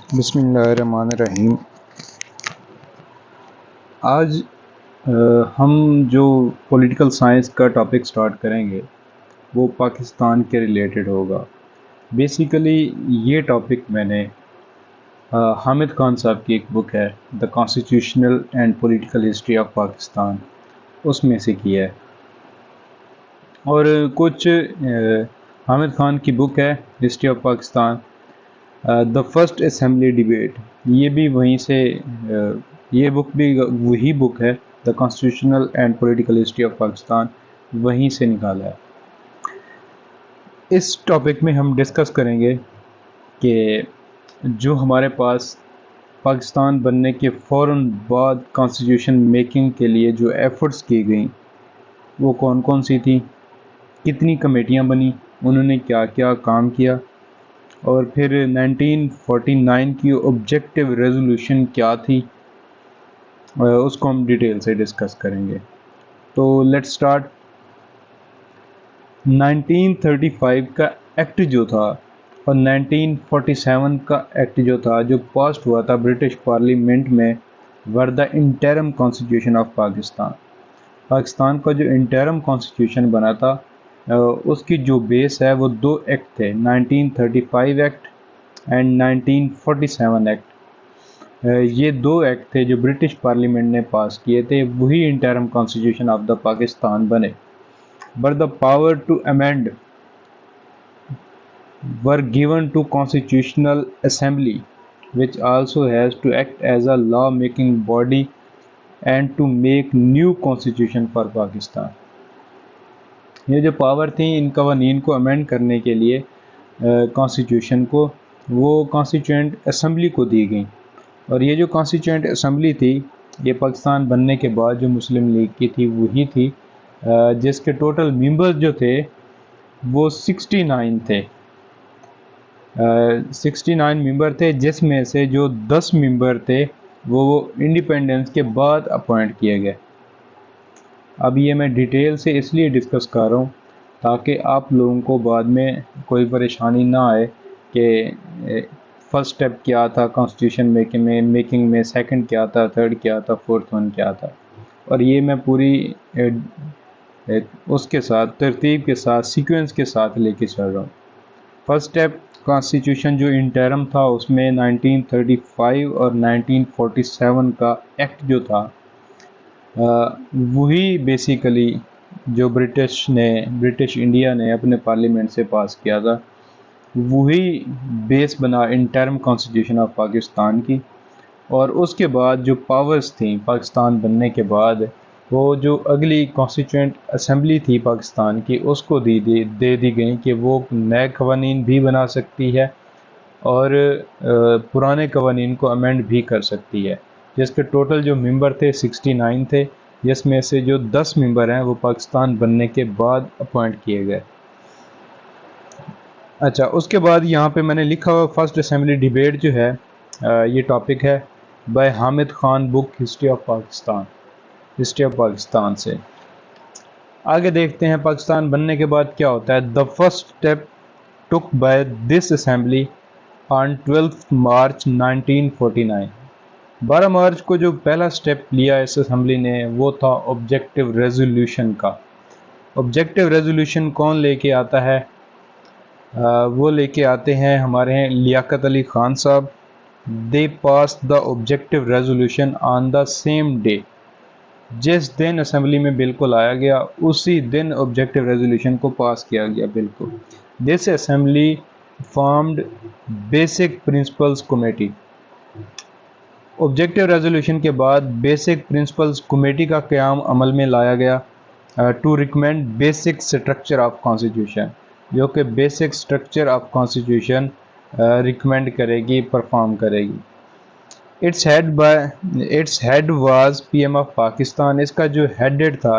بسم اللہ الرحمن الرحیم۔ آج ہم جو پولیٹیکل سائنس کا ٹاپک سٹارٹ کریں گے وہ پاکستان کے ریلیٹڈ ہوگا۔ بیسیکلی یہ ٹاپک میں نے حامد خان صاحب کی ایک بک ہے the constitutional and political history of Pakistan, اس میں سے کیا ہے، اور کچھ حامد خان کی بک ہے history of Pakistan, the first assembly debate, یہ بھی وہیں سے یہ بک بھی وہی بک ہے، the constitutional and political history of Pakistan, وہیں سے نکالا ہے۔ اس ٹاپک میں ہم ڈسکس کریں گے کہ جو ہمارے پاس پاکستان بننے کے فوراً بعد کانسٹیٹیوشن میکنگ کے لیے جو ایفرٹس کی گئیں وہ کون کون سی تھیں، کتنی کمیٹیاں بنی، انہوں نے کیا کیا کام کیا، اور پھر 1949 کی آبجیکٹیو ریزولوشن کیا تھی، اس کو ہم ڈیٹیل سے ڈسکس کریں گے۔ تو لیٹ سٹارٹ۔ 1935 کا ایکٹ جو تھا اور 1947 کا ایکٹ جو تھا، جو پاسڈ ہوا تھا برٹش پارلیمنٹ میں، were the interim constitution of Pakistan. Pakistan کا جو انٹرم کانسٹیٹیوشن بنا تھا اس کی جو بیس ہے وہ دو ایکٹ تھے، 1935 ایکٹ اینڈ 1947 ایکٹ۔ یہ دو ایکٹ تھے جو برٹش پارلیمنٹ نے پاس کیے تھے، وہی interim constitution of the Pakistan بنے۔ But the power to amend were given to Constitutional Assembly, which also has to act as a law-making body and to make new constitution for Pakistan. یہ جو power تھیں ان قوانین کو amend کرنے کے لیے constitution کو، وہ کانسٹیٹیوئنٹ اسمبلی کو دی گئیں، اور یہ جو کانسٹیٹیوئنٹ اسمبلی تھی یہ پاکستان بننے کے بعد جو مسلم لیگ کی تھی وہی تھی، جس کے ٹوٹل ممبر جو تھے وہ 69 تھے، 69 ممبر تھے، جس میں سے جو 10 ممبر تھے وہ انڈیپینڈنس کے بعد اپوائنٹ کیے گئے۔ اب یہ میں ڈیٹیل سے اس لیے ڈسکس کر رہا ہوں تاکہ آپ لوگوں کو بعد میں کوئی پریشانی نہ آئے کہ فرسٹ سٹیپ کیا تھا کانسٹیٹیوشن میکنگ میں، سیکنڈ کیا تھا، تھرڈ کیا تھا، فورتھ ون کیا تھا، اور یہ میں پوری اس کے ساتھ ترتیب کے ساتھ سیکوینس کے ساتھ لے کے چل رہا ہوں۔ فرسٹ سٹیپ کانسٹیٹیوشن جو انٹرم تھا اس میں 1935 اور 1947 کا ایکٹ جو تھا وہی بیسیکلی جو برٹش انڈیا نے اپنے پارلیمنٹ سے پاس کیا تھا، وہی بیس بنا انٹرم کانسٹیٹیوشن آف پاکستان کی۔ اور اس کے بعد جو پاورز تھیں پاکستان بننے کے بعد، وہ جو اگلی کانسٹیٹیوئنٹ اسمبلی تھی پاکستان کی، اس کو دے دی گئیں کہ وہ نئے قوانین بھی بنا سکتی ہے اور پرانے قوانین کو امینڈ بھی کر سکتی ہے، جس کے ٹوٹل جو ممبر تھے 69 تھے، جس میں سے جو 10 ممبر ہیں وہ پاکستان بننے کے بعد اپوائنٹ کیے گئے۔ اچھا، اس کے بعد یہاں پہ میں نے لکھا ہوا فرسٹ اسمبلی ڈیبیٹ جو ہے، یہ ٹاپک ہے by Hamid Khan, book history of Pakistan, history of Pakistan سے۔ آگے دیکھتے ہیں پاکستان بننے کے بعد کیا ہوتا ہے۔ The first step took by this assembly on 12 March 1949، 12 مارچ کو جو پہلا اسٹیپ لیا اس اسمبلی نے وہ تھا آبجیکٹیو ریزولوشن کا۔ آبجیکٹیو ریزولوشن کون لے کے آتا ہے؟ وہ لے کے آتے ہیں ہمارے ہیں لیاقت علی خان صاحب۔ They pass the objective resolution on the same day, جس دن اسمبلی میں بالکل آیا گیا اسی دن آبجیکٹیو ریزولوشن کو پاس کیا گیا بالکل۔ This assembly formed basic principles committee. Objective resolution کے بعد بیسک پرنسپلز کمیٹی کا قیام عمل میں لایا گیا to recommend basic structure of constitution, جو کہ basic structure of constitution recommend کرے گی، پرفارم کرے گی۔ Its head was P M of Pakistan, اس کا جو ہیڈ تھا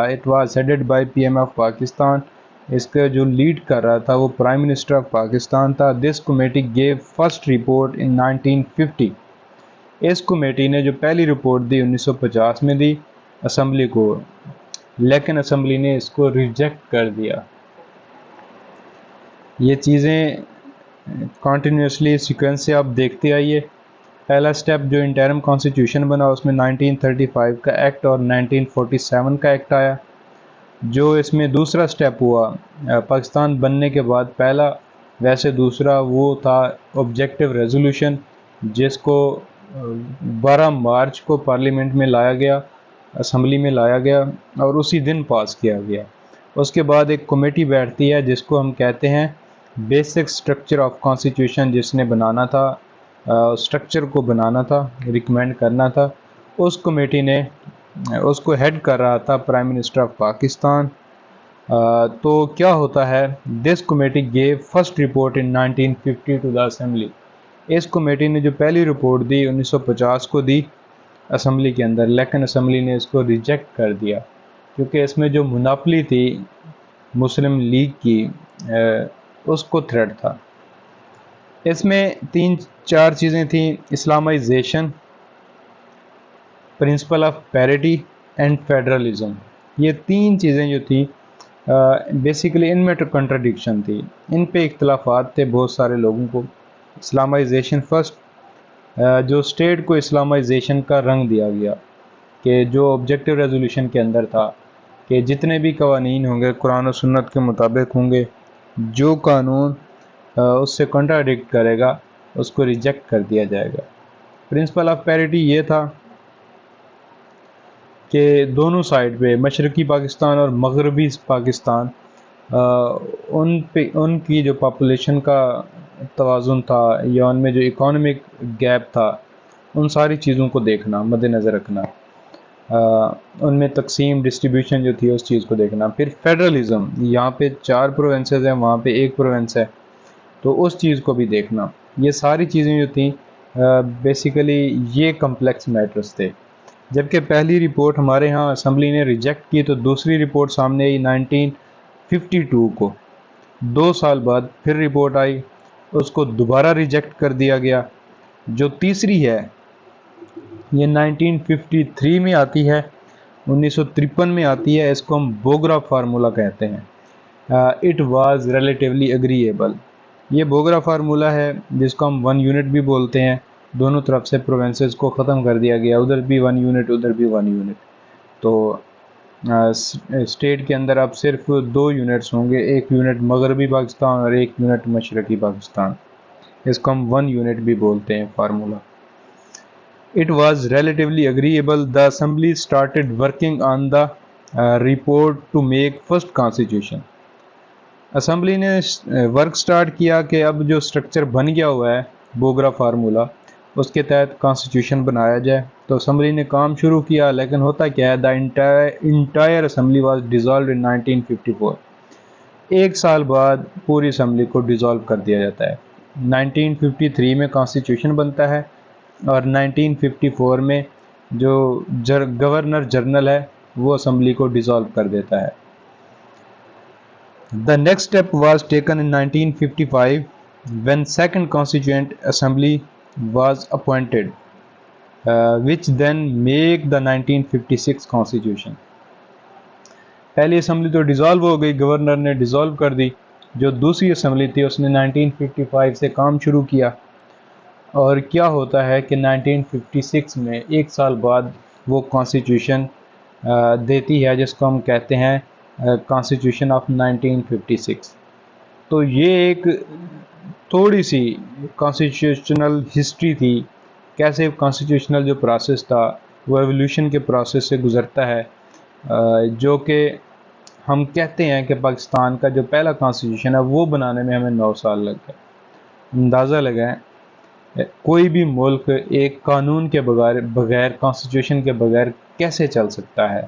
it was headed by P M of Pakistan, اس کا جو لیڈ کر رہا تھا وہ پرائم منسٹر آف پاکستان تھا۔ دس committee gave first report in 1950، us committee نے جو پہلی رپورٹ دی 1950 میں دی اسمبلی کو، لیکن اسمبلی نے اس کو ریجیکٹ کر دیا۔ یہ چیزیں کنٹینیوسلی سیکوینس سے آپ دیکھتے آئیے. پہلا سٹیپ جو انٹرم کانسٹیٹیوشن بنا اس میں 1935 کا ایکٹ اور 1947 کا ایکٹ آیا. جو اس میں دوسرا سٹیپ ہوا پاکستان بننے کے بعد، پہلا ویسے دوسرا وہ تھا آبجیکٹیو ریزولوشن، جس کو 12 مارچ کو پارلیمنٹ میں لایا گیا، اسمبلی میں لایا گیا اور اسی دن پاس کیا گیا. اس کے بعد ایک کمیٹی بیٹھتی ہے جس کو ہم کہتے ہیں بیسک سٹرکچر آف کانسٹیٹیوشن، جس نے بنانا تھا، سٹرکچر کو بنانا تھا، ریکمینڈ کرنا تھا. اس کمیٹی نے اس کو ہیڈ کر رہا تھا پرائم منسٹر آف پاکستان. تو کیا ہوتا ہے، this committee gave first report in 1950 to the assembly. اس کمیٹی نے جو پہلی رپورٹ دی 1950 کو دی اسمبلی کے اندر، لیکن اسمبلی نے اس کو ریجیکٹ کر دیا کیونکہ اس میں جو مناپلی تھی مسلم لیگ کی، اس کو تھریٹ تھا. اس میں 3-4 چیزیں تھیں: Islamisation, principle of parity and federalism. یہ 3 چیزیں جو تھیں بیسیکلی ان میں کنٹراڈکشن تھی، ان پہ اختلافات تھے بہت سارے لوگوں کو. اسلامائزیشن فرسٹ، جو اسٹیٹ کو اسلامائزیشن کا رنگ دیا گیا کہ جو آبجیکٹیو ریزولوشن کے اندر تھا کہ جتنے بھی قوانین ہوں گے قرآن و سنت کے مطابق ہوں گے، جو قانون اس سے کنٹراڈکٹ کرے گا اس کو ریجیکٹ کر دیا جائے گا. پرنسپل آف پیرٹی یہ تھا کہ دونوں سائڈ پہ، مشرقی پاکستان اور مغربی پاکستان، ان کی جو پاپولیشن کا توازن تھا یا ان میں جو اکانومک گیپ تھا، ان ساری چیزوں کو دیکھنا، مد نظر رکھنا، ان میں تقسیم ڈسٹریبیوشن جو تھی اس چیز کو دیکھنا. پھر فیڈرلزم، یہاں پہ 4 پروونسز ہیں، وہاں پہ 1 پروونس ہے، تو اس چیز کو بھی دیکھنا. یہ ساری چیزیں جو تھیں بیسیکلی یہ کمپلیکس میٹرز تھے. جبکہ پہلی رپورٹ ہمارے ہاں اسمبلی نے ریجیکٹ کی تو دوسری رپورٹ سامنے آئی 1952 کو. 2 سال بعد پھر رپورٹ آئی، اس کو دوبارہ ریجیکٹ کر دیا گیا. جو تیسری ہے یہ 1953 میں آتی ہے، 1953 میں آتی ہے. اس کو ہم بوگرا فارمولا کہتے ہیں. It was relatively agreeable. یہ بوگرا فارمولا ہے جس کو ہم 1 یونٹ بھی بولتے ہیں. دونوں طرف سے پروونسز کو ختم کر دیا گیا، ادھر بھی 1 یونٹ ادھر بھی 1 یونٹ. تو اسٹیٹ کے اندر اب صرف 2 یونٹس ہوں گے، 1 یونٹ مغربی پاکستان اور 1 یونٹ مشرقی پاکستان. اس کو ہم 1 یونٹ بھی بولتے ہیں formula. It was relatively agreeable. The assembly started working on the report to make first constitution. Assembly نے ورک سٹارٹ کیا کہ اب جو سٹرکچر بن گیا ہوا ہے بوگرا فارمولا، اس کے تحت کانسٹیٹیوشن بنایا جائے. تو اسمبلی نے کام شروع کیا، لیکن ہوتا کیا ہے، the entire assembly was dissolved in 1954. 1 سال بعد پوری اسمبلی کو ڈیزالو کر دیا جاتا ہے. 1953 میں کانسٹیٹیوشن بنتا ہے اور 1954 میں جو گورنر جنرل ہے وہ اسمبلی کو ڈیزالو کر دیتا ہے. The next step was taken in 1955 when second constituent assembly was appointed, which then make the 1956 constitution. پہلی اسمبلی تو ڈیزالو ہو گئی، گورنر نے ڈیزالو کر دی. جو دوسری اسمبلی تھی اس نے 1955 سے کام شروع کیا. اور کیا ہوتا ہے کہ 1956 میں 1 سال بعد وہ کانسٹیٹیوشن دیتی ہے جس کو ہم کہتے ہیں کانسٹیٹیوشن آف 1956. تو یہ ایک تھوڑی سی کانسٹیٹیوشنل ہسٹری تھی، کیسے کانسٹیٹیوشنل جو پروسیس تھا وہ ایولیوشن کے پروسیس سے گزرتا ہے، جو کہ ہم کہتے ہیں کہ پاکستان کا جو پہلا کانسٹیٹیوشن ہے وہ بنانے میں ہمیں 9 سال لگ گئے. اندازہ لگائیں کوئی بھی ملک ایک قانون کے بغیر کانسٹیٹیوشن کے بغیر کیسے چل سکتا ہے.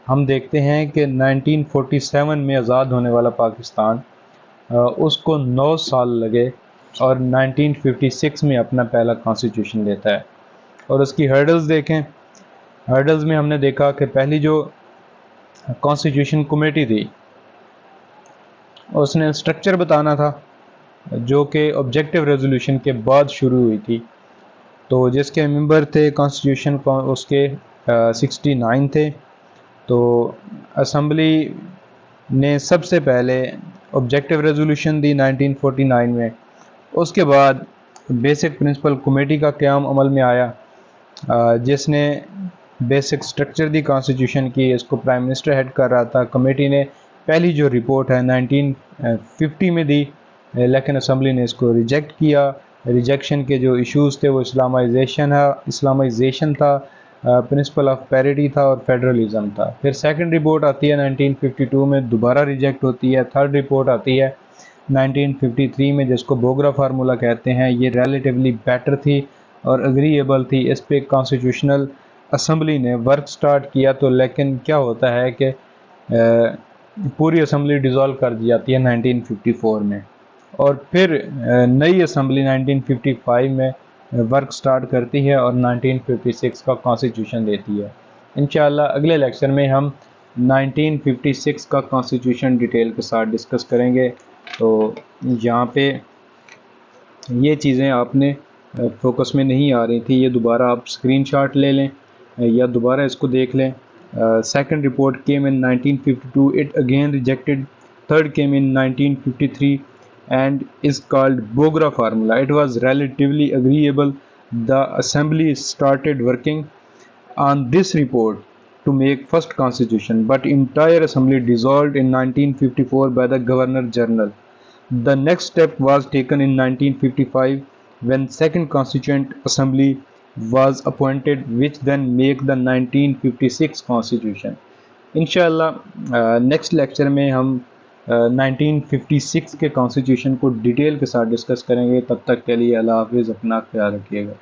ہم دیکھتے ہیں کہ 1947 میں آزاد ہونے والا پاکستان، اس کو 9 سال لگے اور 1956 میں اپنا پہلا کانسٹیٹیوشن لیتا ہے. اور اس کی ہرڈلز دیکھیں. ہرڈلز میں ہم نے دیکھا کہ پہلی جو کانسٹیٹیوشن کمیٹی تھی اس نے سٹرکچر بتانا تھا، جو کہ آبجیکٹیو ریزولوشن کے بعد شروع ہوئی تھی. تو جس کے ممبر تھے کانسٹیٹیوشن اس کے 69 تھے. تو اسمبلی نے سب سے پہلے آبجیکٹیو ریزولوشن دی 1949 میں، اس کے بعد بیسک پرنسپل کمیٹی کا قیام عمل میں آیا جس نے بیسک سٹرکچر دی کانسٹیٹیوشن کی. اس کو پرائم منسٹر ہیڈ کر رہا تھا. کمیٹی نے پہلی جو رپورٹ ہے 1950 میں دی لیکن اسمبلی نے اس کو ریجیکٹ کیا. ریجیکشن کے جو ایشوز تھے وہ اسلامائزیشن تھا, پرنسپل آف پیریٹی تھا اور فیڈرلزم تھا. پھر سیکنڈ رپورٹ آتی ہے 1952 میں, دوبارہ ریجیکٹ ہوتی ہے. تھرڈ رپورٹ آتی ہے 1953 میں جس کو بوگرا فارمولا کہتے ہیں. یہ ریلیٹیولی بیٹر تھی اور اگریبل تھی. اس پہ کانسٹیٹیوشنل اسمبلی نے ورک سٹارٹ کیا تو لیکن کیا ہوتا ہے کہ پوری اسمبلی ڈیزالو کر دی جاتی ہے 1954 میں, اور پھر نئی اسمبلی 1955 میں ورک سٹارٹ کرتی ہے اور 1956 کا کانسٹیٹیوشن دیتی ہے. انشاءاللہ اگلے لیکچر میں ہم 1956 کا کانسٹیٹیوشن ڈیٹیل کے ساتھ ڈسکس کریں گے. تو یہاں پہ یہ چیزیں آپ نے فوکس میں نہیں آ رہی تھی, یہ دوبارہ آپ اسکرین شاٹ لے لیں یا دوبارہ اس کو دیکھ لیں. Second report came in 1952, it again rejected. Third came in 1953 and is called Bogra formula. It was relatively agreeable. The assembly started working on this report to make first constitution, but entire assembly dissolved in 1954 by the Governor General. The next step was taken in 1955 when second constituent assembly was appointed, which then make the 1956 constitution. انشاءاللہ next lecture میں ہم 1956 کے constitution کو detail کے ساتھ discuss کریں گے. تب تک کے لیے اللہ حافظ, اپنا خیال رکھیے گا.